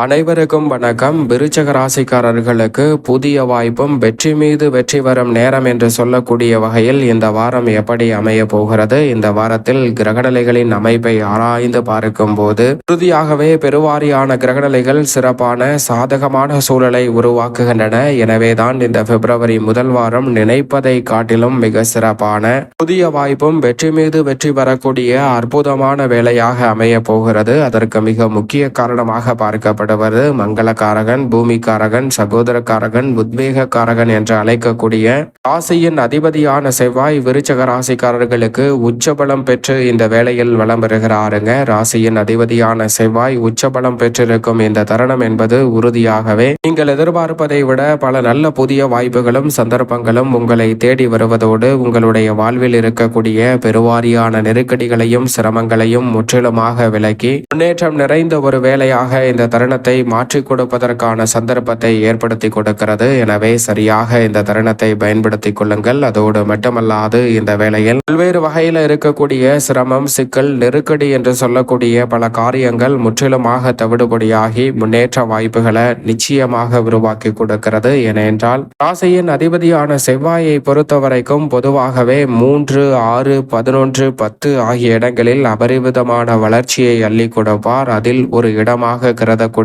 அனைவருக்கும் வணக்கம். விருச்சக ராசிக்காரர்களுக்கு புதிய வாய்ப்பும் வெற்றி மீது வெற்றி வரும் நேரம் என்று சொல்லக்கூடிய வகையில் இந்த வாரம் எப்படி அமைய போகிறது, இந்த வாரத்தில் கிரகநிலைகளின் அமைப்பை ஆராய்ந்து பார்க்கும் போது உறுதியாகவே பெருவாரியான கிரகநிலைகள் சிறப்பான சாதகமான சூழலை உருவாக்குகின்றன. எனவேதான் இந்த பிப்ரவரி முதல் வாரம் நினைப்பதை காட்டிலும் மிக சிறப்பான புதிய வாய்ப்பும் வெற்றி மீது வெற்றி வரக்கூடிய அற்புதமான வேலையாக அமைய போகிறது. அதற்கு மிக முக்கிய காரணமாக பார்க்க மங்களகாரகன், பூமிக்காரகன், சகோதரக்காரகன், உத்வேகக்காரகன் என்று அழைக்கக்கூடிய ராசியின் அதிபதியான செவ்வாய் விருச்சக ராசிக்காரர்களுக்கு உச்சபலம் பெற்று இந்த வேளையில் வலம் வருகிறாருங்க. ராசியின் அதிபதியான செவ்வாய் உச்சபலம் பெற்றிருக்கும் இந்த தருணம் என்பது உறுதியாகவே நீங்கள் எதிர்பார்ப்பதை விட பல நல்ல புதிய வாய்ப்புகளும் சந்தர்ப்பங்களும் உங்களை தேடி வருவதோடு உங்களுடைய வாழ்வில் இருக்கக்கூடிய பெருவாரியான நெருக்கடிகளையும் சிரமங்களையும் முற்றிலுமாக விலக்கி முன்னேற்றம் நிறைந்த ஒரு வேலையாக இந்த தருணத்தை மாற்றிக் கொடுப்பதற்கான சந்தர்ப்பத்தை ஏற்படுத்தி கொடுக்கிறது. எனவே சரியாக இந்த தருணத்தை பயன்படுத்திக் கொள்ளுங்கள். அதோடு மட்டுமல்லாது இந்த வேளையில் பல்வேறு வகையில் இருக்கக்கூடிய சிரமம், சிக்கல், நெருக்கடி என்று சொல்லக்கூடிய பல காரியங்கள் முற்றிலுமாக தவிடுபடியாகி முன்னேற்ற வாய்ப்புகளை நிச்சயமாக உருவாக்கி கொடுக்கிறது. ஏனென்றால் ராசியின் அதிபதியான செவ்வாயை பொறுத்தவரைக்கும் பொதுவாகவே 3, 6, 11, 10 ஆகிய இடங்களில் அபரிவிதமான வளர்ச்சியை அள்ளி கொடுப்பார். அதில் ஒரு இடமாக கருதக்கூடிய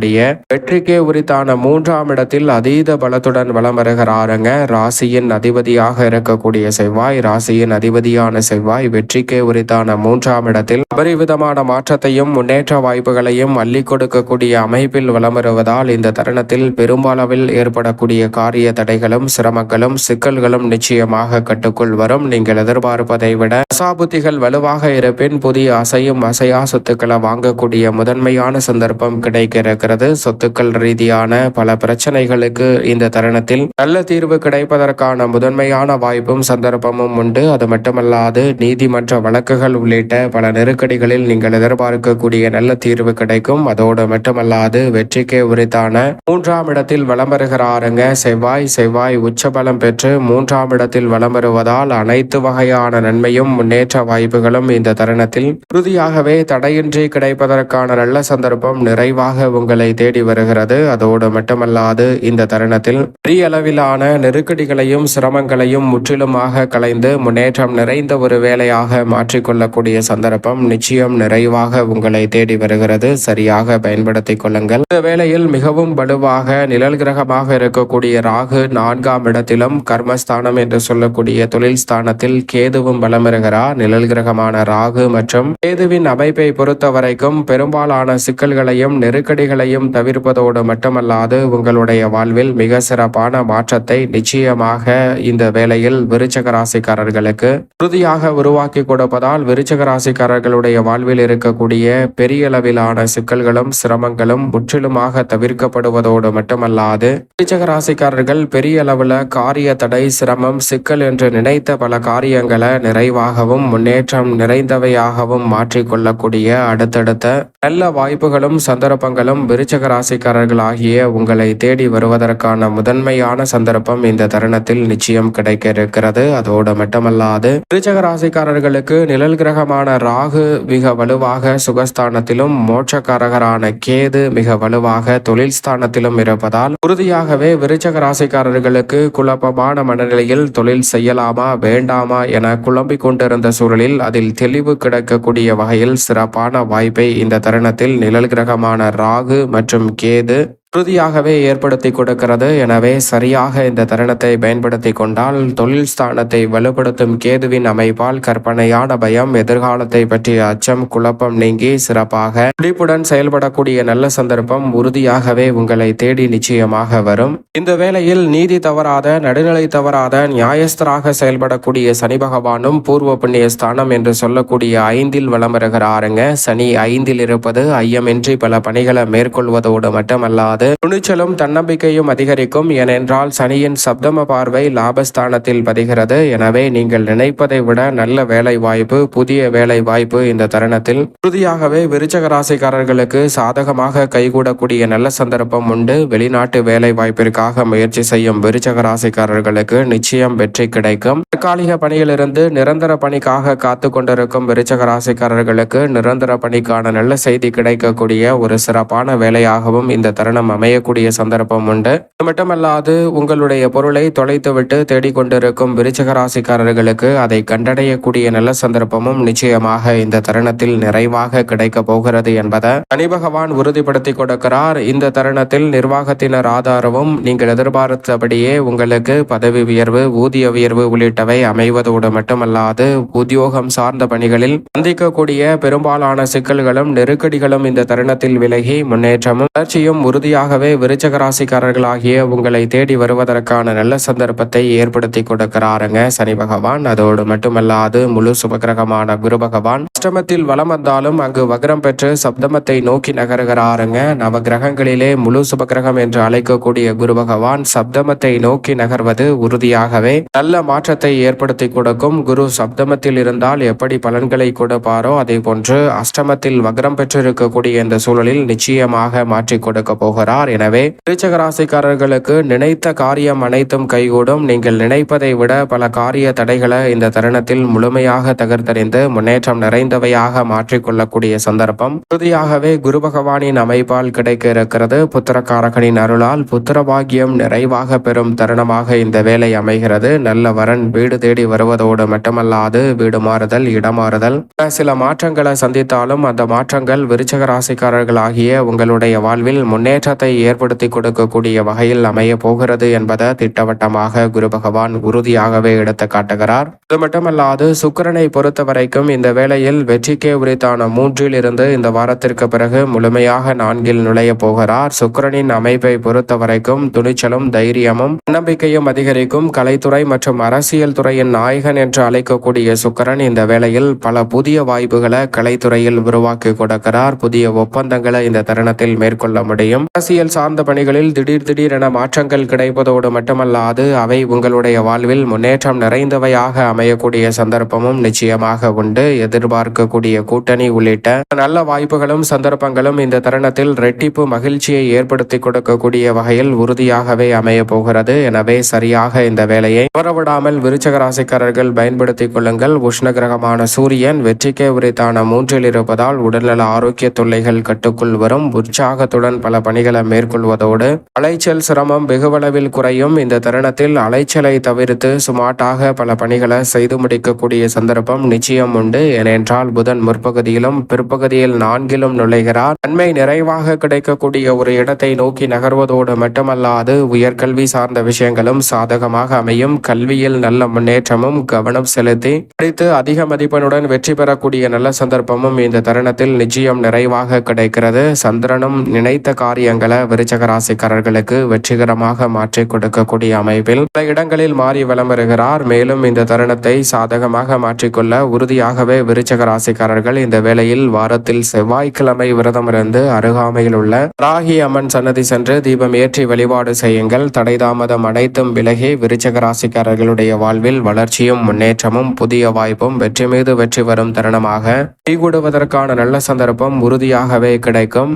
வெற்றிக்கே உரித்தான 3ஆம் இடத்தில் அதீத பலத்துடன் வலம் வருகிறாருங்க. ராசியின் அதிபதியாக இருக்கக்கூடிய செவ்வாய், ராசியின் அதிபதியான செவ்வாய் வெற்றிக்கே உரித்தான 3ஆம் இடத்தில் அபரிவிதமான மாற்றத்தையும் முன்னேற்ற வாய்ப்புகளையும் அள்ளி கொடுக்கக்கூடிய அமைப்பில் வலம் வருவதால் இந்த தருணத்தில் பெரும்பாலவில் ஏற்படக்கூடிய காரிய தடைகளும் சிரமங்களும் சிக்கல்களும் நிச்சயமாக கட்டுக்குள் வரும். நீங்கள் எதிர்பார்ப்பதை விட அசாபுத்திகள் வலுவாக இருப்பின் புதிய அசையும் அசையா சொத்துக்களை வாங்கக்கூடிய முதன்மையான சந்தர்ப்பம் கிடைக்க இருக்கிறது. சொத்துக்கள் ரீதியான பல பிரச்சனைகளுக்கு இந்த தருணத்தில் நல்ல தீர்வு கிடைப்பதற்கான முதன்மையான வாய்ப்பும் சந்தர்ப்பமும் உண்டு. அது மட்டுமல்லாது நீதிமன்ற வழக்குகள் உள்ளிட்ட பல நெருக்கடிகளில் நீங்கள் எதிர்பார்க்கக்கூடிய நல்ல தீர்வு கிடைக்கும். அதோடு மட்டுமல்லாது வெற்றிக்கே உரித்தான 3ஆம் இடத்தில் வலம் வருகிறாருங்க செவ்வாய் உச்சபலம் பெற்று 3ஆம் இடத்தில் வலம் வருவதால் அனைத்து வகையான நன்மையும் முன்னேற்ற வாய்ப்புகளும் இந்த தருணத்தில் உறுதியாகவே தடையின்றி கிடைப்பதற்கான நல்ல சந்தர்ப்பம் நிறைவாக உங்களை தேடி வருகிறது. அதோடு மட்டுமல்லாது இந்த தருணத்தில் பெரிய அளவிலான நெருக்கடிகளையும் சிரமங்களையும் முற்றிலுமாக களைந்து முன்னேற்றம் நிறைந்த ஒரு வேலையாக மாற்றிக்கொள்ளக்கூடிய சந்தர்ப்பம் நிச்சயம் நிறைவாக உங்களை தேடி வருகிறது. சரியாக பயன்படுத்திக் கொள்ளுங்கள். இந்த வேளையில் மிகவும் வலுவாக நிழல் கிரகமாக இருக்கக்கூடிய ராகு 4ஆம் இடத்திலும் கர்மஸ்தானம் என்று சொல்லக்கூடிய தொழில் ஸ்தானத்தில் கேதுவும் பலம் வருகிறார். நிழல் கிரகமான ராகு மற்றும் கேதுவின் அமைப்பை பொறுத்தவரைக்கும் பெரும்பாலான சிக்கல்களையும் நெருக்கடிகளையும் தவிர்ப்பதோடு மட்டுமல்லாது உங்களுடைய வாழ்வில் மிக சிறப்பான மாற்றத்தை நிச்சயமாக இந்த வேளையில் விருச்சக ராசிக்காரர்களுக்கு உறுதியாக உருவாக்கி கொடுப்பதால் விருச்சக ராசிக்காரர்களுடைய வாழ்வில் இருக்கக்கூடிய பெரிய அளவிலான சிக்கல்களும் சிரமங்களும் முற்றிலுமாக தவிர்க்கப்படுவதோடு மட்டுமல்லாது விருச்சக ராசிக்காரர்கள் பெரிய அளவுல காரிய தடை, சிரமம், சிக்கல் என்று நினைத்த பல காரியங்களை நிறைவாகவும் முன்னேற்றம் நிறைந்தவையாகவும் மாற்றிக்கொள்ளக்கூடிய அடுத்தடுத்த நல்ல வாய்ப்புகளும் சந்தர்ப்பங்களும் விருச்சக ராசிக்காரர்கள் ஆகிய உங்களை தேடி வருவதற்கான முதன்மையான சந்தர்ப்பம் இந்த தருணத்தில் நிச்சயம் கிடைக்க இருக்கிறது. அதோடு மட்டுமல்லாது விருச்சக ராசிக்காரர்களுக்கு நிழல் கிரகமான ராகு மிக வலுவாக சுகஸ்தானத்திலும் மோட்சக்காரகரான கேது மிக வலுவாக தொழில் ஸ்தானத்திலும் இருப்பதால் உறுதியாகவே விருச்சக ராசிக்காரர்களுக்கு குழப்பமான மனநிலையில் தொழில் செய்யலாமா வேண்டாமா என குழம்பிக் கொண்டிருந்த சூழலில் அதில் தெளிவு கிடைக்கக்கூடிய வகையில் சிறப்பான வாய்ப்பை இந்த தருணத்தில் நிழல் கிரகமான ராகு மற்றும் கேது உறுதியாகவே ஏற்படுத்தி கொடுக்கிறது. எனவே சரியாக இந்த தருணத்தை பயன்படுத்தி கொண்டால் தொழில் ஸ்தானத்தை வலுப்படுத்தும் கேதுவின் அமைப்பால் கற்பனையான பயம், எதிர்காலத்தை பற்றிய அச்சம், குழப்பம் நீங்கி சிறப்பாக துடிப்புடன் செயல்படக்கூடிய நல்ல சந்தர்ப்பம் உறுதியாகவே உங்களை தேடி நிச்சயமாக வரும். இந்த வேளையில் நீதி தவறாத, நடுநிலை தவறாத, நியாயஸ்தராக செயல்படக்கூடிய சனி பகவானும் பூர்வ புண்ணிய ஸ்தானம் என்று சொல்லக்கூடிய 5இல் வலம் வருகிறாருங்க. சனி 5இல் இருப்பது ஐயமின்றி பல பணிகளை மேற்கொள்வதோடு மட்டுமல்லாது அமைகிறது. துணிச்சலும் தன்னம்பிக்கையும் அதிகரிக்கும். ஏனென்றால் சனியின் சப்தம பார்வை லாபஸ்தானத்தில் பதிகிறது. எனவே நீங்கள் நினைப்பதை விட நல்ல வேலை வாய்ப்பு, புதிய வேலை வாய்ப்பு இந்த தருணத்தில் உறுதியாகவே விருச்சக ராசிக்காரர்களுக்கு சாதகமாக கைகூடக்கூடிய நல்ல சந்தர்ப்பம் உண்டு. வெளிநாட்டு வேலை வாய்ப்பிற்காக முயற்சி செய்யும் விருச்சக ராசிக்காரர்களுக்கு நிச்சயம் வெற்றி கிடைக்கும். தற்காலிக பணியிலிருந்து நிரந்தர பணிக்காக காத்து கொண்டிருக்கும் விருச்சக ராசிக்காரர்களுக்கு நிரந்தர பணிக்கான நல்ல செய்தி கிடைக்கக்கூடிய ஒரு சிறப்பான வேலையாகவும் இந்த தருணம் அமையக்கூடிய சந்தர்ப்பம் உண்டு. இது மட்டுமல்லாது உங்களுடைய பொருளை தொலைத்துவிட்டு தேடிக்கொண்டிருக்கும் விருச்சக ராசிக்காரர்களுக்கு அதை கண்டடையக்கூடிய நல்ல சந்தர்ப்பமும் நிச்சயமாக இந்த தருணத்தில் நிறைவாக கிடைக்க போகிறது என்பதை சனி பகவான் உறுதிப்படுத்தி கொடுக்கிறார். இந்த தருணத்தில் நிர்வாகத்தினர் ஆதரவும் நீங்கள் எதிர்பார்த்தபடியே உங்களுக்கு பதவி உயர்வு, ஊதிய உயர்வு உள்ளிட்டவை அமைவதோடு மட்டுமல்லாது உத்தியோகம் சார்ந்த பணிகளில் சந்திக்கக்கூடிய பெரும்பாலான சிக்கல்களும் நெருக்கடிகளும் இந்த தருணத்தில் விலகி முன்னேற்றமும் வளர்ச்சியும் உறுதியாகவே விருச்சக ராசிக்காரர்களாகிய உங்களை தேடி வருவதற்கான நல்ல சந்தர்ப்பத்தை ஏற்படுத்தி கொடுக்கிறாருங்க சனி பகவான். அதோடு மட்டுமல்லாது முழு சுபகிரகமான குரு பகவான் அஷ்டமத்தில் வலம் வந்தாலும் அங்கு வக்ரம் பெற்று சப்தமத்தை நோக்கி நகர்கிறாருங்க. நவ கிரகங்களிலே முழு சுபகிரகம் என்று அழைக்கக்கூடிய குரு பகவான் சப்தமத்தை நோக்கி நகர்வது உறுதியாகவே நல்ல மாற்றத்தை ஏற்படுத்தி கொடுக்கும். குரு சப்தமத்தில் இருந்தால் எப்படி பலன்களை கொடுப்பாரோ அதே போன்று அஷ்டமத்தில் வக்ரம் பெற்றிருக்கக்கூடிய இந்த சூழலில் நிச்சயமாக மாற்றி கொடுக்க போகிறார். எனவே விருச்சக ராசிக்காரர்களுக்கு நினைத்த காரியம் அனைத்தும் கைகூடும். நீங்கள் நினைப்பதை விட பல காரிய தடைகளை இந்த தருணத்தில் முழுமையாக தகர்த்தறிந்து முன்னேற்றம் நிறைந்தவையாக மாற்றிக்கொள்ளக்கூடிய சந்தர்ப்பம் உறுதியாகவே குரு பகவானின் அமைப்பால் கிடைக்க இருக்கிறது. புத்திரக்காரகனின் அருளால் புத்திர பாக்கியம் நிறைவாக பெறும் தருணமாக இந்த வேலை அமைகிறது. நல்ல வரன் வீடு தேடி வருவதோடு மட்டுமல்லாது வீடு மாறுதல், இடமாறுதல் சில மாற்றங்களை சந்தித்தாலும் அந்த மாற்றங்கள் விருச்சக ராசிக்காரர்களாகிய உங்களுடைய வாழ்வில் முன்னேற்றத்தை ஏற்படுத்தி கொடுக்கக்கூடிய வகையில் அமைய போகிறது என்பதை திட்டவட்டமாக குரு பகவான் உறுதியாகவே எடுத்து காட்டுகிறார். இது மட்டுமல்லாது சுக்கிரனை பொறுத்த வரைக்கும் இந்த வேளையில் வெற்றிக்கே உரித்தான 3 இருந்து இந்த வாரத்திற்கு பிறகு முழுமையாக 4 நுழைய போகிறார். சுக்கிரனின் அமைப்பை பொறுத்த வரைக்கும் துணிச்சலும் தைரியமும் நம்பிக்கையும் அதிகரிக்கும். கலைத்துறை மற்றும் அரசியல் துறையின் நாயகன் என்று அழைக்கக்கூடிய சுக்கிரன் இந்த வேளையில் பல புதிய வாய்ப்புகளை கலைத்துறையில் உருவாக்கி கொடுக்கிறார். புதிய ஒப்பந்தங்களை இந்த தருணத்தில் மேற்கொள்ள முடியும். அரசியல் சார்ந்த பணிகளில் திடீரென மாற்றங்கள் கிடைப்பதோடு மட்டுமல்லாது அவை உங்களுடைய வாழ்வில் முன்னேற்றம் நிறைந்தவையாக அமையக்கூடிய சந்தர்ப்பமும் நிச்சயமாக உண்டு. எதிர்பார்க்கக்கூடிய கூட்டணி உள்ளிட்ட நல்ல வாய்ப்புகளும் சந்தர்ப்பங்களும் இந்த தருணத்தில் ரெட்டிப்பு மகிழ்ச்சியை ஏற்படுத்தி கொடுக்கக்கூடிய வகையில் உறுதியாகவே அமைய போகிறது. எனவே சரியாக இந்த வேலையை தவறவிடாமல் விருச்சக ராசிக்காரர்கள் பயன்படுத்திக் கொள்ளுங்கள். உஷ்ண கிரகமான சூரியன் வெற்றிக்கே உரித்தான 3 இருப்பதால் உடல்நல ஆரோக்கிய தொல்லைகள் கட்டுக்குள் வரும். உற்சாகத்துடன் பல பணிகளை மேற்கொள்வதோடு அலைச்சல் சிரமம் வெகுவளவில் குறையும். இந்த தருணத்தில் அலைச்சலை தவிர்த்து சுமாட்டாக பல பணிகளை செய்து முடிக்கக்கூடிய சந்தர்ப்பம் நிச்சயம் உண்டு. ஏனென்றால் புதன் முற்பகுதியிலும் பிற்பகுதியில் 4 நுழைகிறார். நன்மை நிறைவாக கிடைக்கக்கூடிய ஒரு இடத்தை நோக்கி நகர்வதோடு மட்டுமல்லாது உயர்கல்வி சார்ந்த விஷயங்களும் சாதகமாக அமையும். கல்வியில் நல்ல முன்னேற்றமும் கவனம் செலுத்தி படித்து அதிக மதிப்பெண்ணுடன் வெற்றி பெறக்கூடிய நல்ல சந்தர்ப்பமும் இந்த தருணத்தில் நிச்சயம் நிறைவாக கிடைக்கிறது. சந்திரனும் நினைத்த காரியங்களை விருச்சக ராசிக்காரர்களுக்கு வெற்றிகரமாக மாற்றி கொடுக்கக்கூடிய அமைப்பில் பல இடங்களில் மாறி வலம் வருகிறார். மேலும் இந்த தருணத்தை சாதகமாக மாற்றிக்கொள்ள உறுதியாகவே விருச்சக ராசிக்காரர்கள் இந்த வேளையில் வாரத்தில் செவ்வாய்க்கிழமை விரதமிருந்து அருகாமையில் உள்ள ராகி அம்மன் சன்னதி சென்று தீபம் ஏற்றி வழிபாடு செய்யுங்கள். தடைதாமதம் அனைத்தும் விலகி விருச்சக ராசிக்காரர்களுடைய வாழ்வில் வளர்ச்சியும் முன்னேற்றமும் புதிய வாய்ப்பும் வெற்றி மீது வெற்றி வரும் தருணமாக கைகூடுவதற்கான நல்ல சந்தர்ப்பம் உறுதியாகவே கிடைக்கும்.